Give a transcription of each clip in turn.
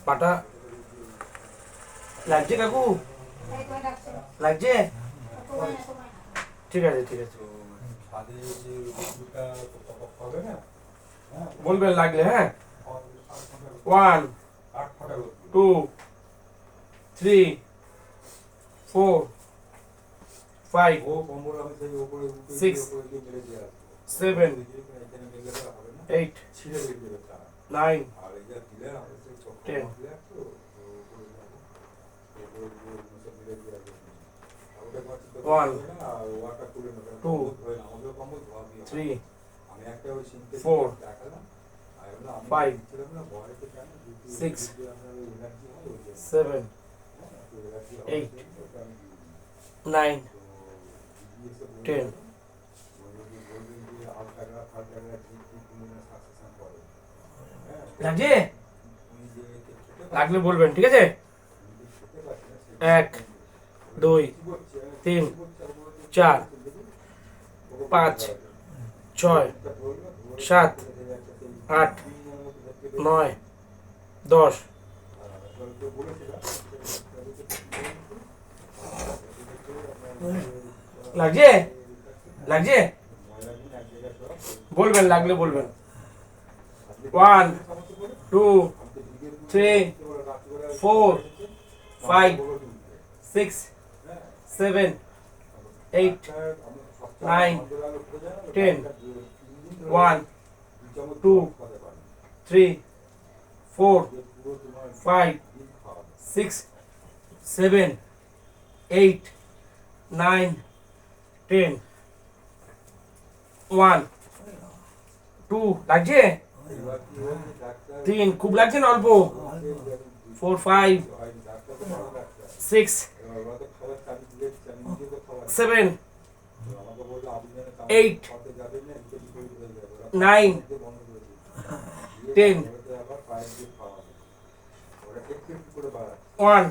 পাটা লাগছে কাকু? লাগছে? ঠিক আছে ঠিক আছে, বলবেন লাগলে। হ্যাঁ, 1 2 3 4 5 6 7 8 9 10 1 2 3 4 5 6 7 8 9 10 লাগছে? লাগলে বলবেন, ঠিক আছে? 1 2 3 4 5 6 7 8 9 10 লাগছে? লাগছে? বলবেন লাগলে বলবেন। 1 2 3 4 5 6 7 8 9 10 1 2 3 4 5 6 7 8 9 10 1 2 লাগছে? 3 খুব লাগছে না অল্প? 4 5 6 7 8 9 10 1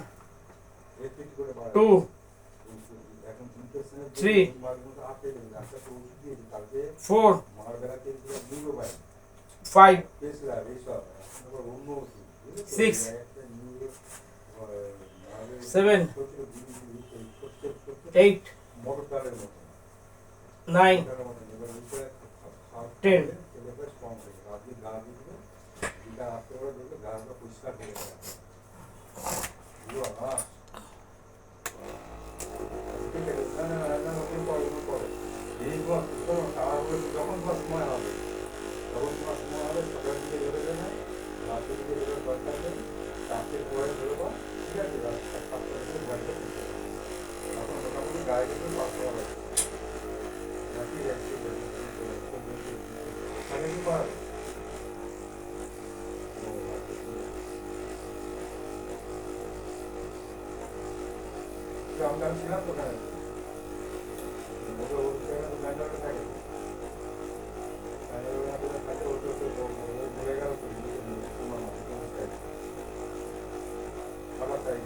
2 3 4 5 6 7 8 9 10 যখন তোমার সময় হবে তখন তোমার সময় হবে, সকালের দিকে ধরে দেবে, রাতের দিকে ধরে দরকার নেই, রাতের পরে ধরবো, ঠিক আছে? তখন মোটামুটি গায়ে কিন্তু পাঁচশো হবে নাকি তাহলে কি পারবে? আমরা ছিলাম তো ওখানে, ব্যাঙ্গালোরে থাকে, ঘুরে গেল তো খাবার চাই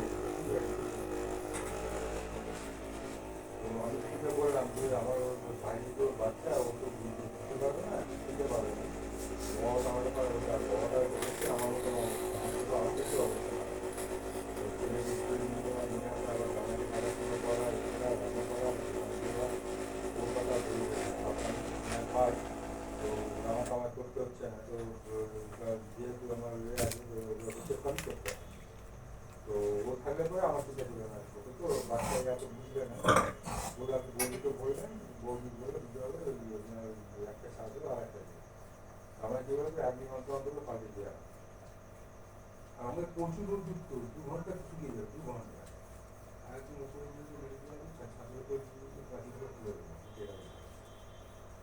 আমি থেকে বললাম যে আমার ভাইনি তো বাচ্চা, ও তো বুঝতে পারবে না, শিখতে পারবে না, বাবাটা আমাকে পারে, আর বাবাটা বলেছে আমার মতো আমাকে কি অবস্থা ছেলেকে স্কুলে নিয়ে যাওয়া, নিয়ে আসা, আবার বাবাকে পড়াশোনা করা, রান্না করা, কলকাতা পাই, তো রান্না কামাই করতে হচ্ছে না, তো যেহেতু আমার হচ্ছে কাজ করতে, তো ও থাকলে পরে আমার সাথে তুলে আসবো, তো বাচ্চাকে এত বুঝবে না, ওরা বৌদিকে বললেন, বৌদি বলে বুঝতে হবে একটা সাজো আর একটা আমরা কি বলবো, একদিন অন্তর পাঠিয়ে দেওয়া আমাদের প্রচুর যুক্ত 2 ঘন্টা শুকিয়ে যাবে, 2 ঘন্টা একদিন ওপরে ছাত্র করে পাঠিয়ে তুলে দেবো,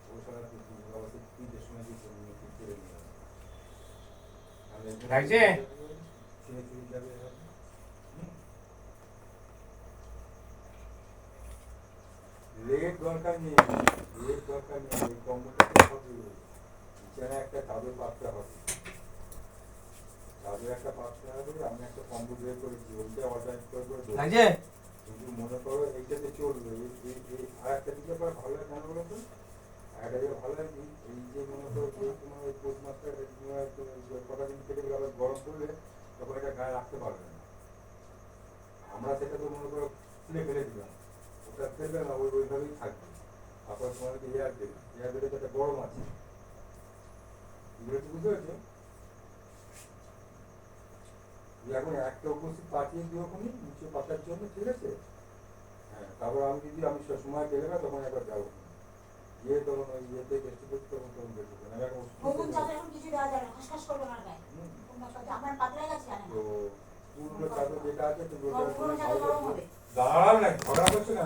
ও সারা অবশ্যই 3টের সময় দিয়ে চলে নিয়ে লাগছে যাবে। লেট দরকার নেই, লেট দরকার নেই, এই কম্পিউটারটা হবে, বিছানা একটা চাদর পাততে হবে, চাদর একটা পাততে হবে, আমি একটা কম্পিউটার বের করেছি, ওইটা অর্ডার করে লাগছে, কিন্তু মনে করো এইটাতে চলবে, আর একটা দিকে ভালো হয় কেন বলো তো, একটা দিকে ভালো হয় এই যে মনে করো যে তোমার ওই পোস্ট মাস্টার কটা দিন কেটে গেলে আবার গরম পড়লে তখন এটা গায়ে ওটা ফেলবে না, ওইভাবেই থাকবে। তারপর তোমাকে এয়ার দেবে একটা গরম আছে, বুঝতে পেরেছো? এখন একটা উপস্থিত পাঠিয়ে দিও ওখানে নিচে পাতার জন্য, ঠিক আছে? হ্যাঁ, তারপর আমি সময় পেলে না তখন একবার যাবো, গিয়ে তখন ওই ইয়েতে গেস্ট করতে তখন দেখবো আমি এখন নতুন চাদর এখন কিছু দেওয়া যাবে না, হাসকাস করবে আমার গায়ে। তোমরা সব আমার পাতলা গেছে জানে তো না। পুরনো চাদর যেটা আছে পুরনো চাদর গরম হবে। দাঁড়াও না, ধরা হচ্ছে না।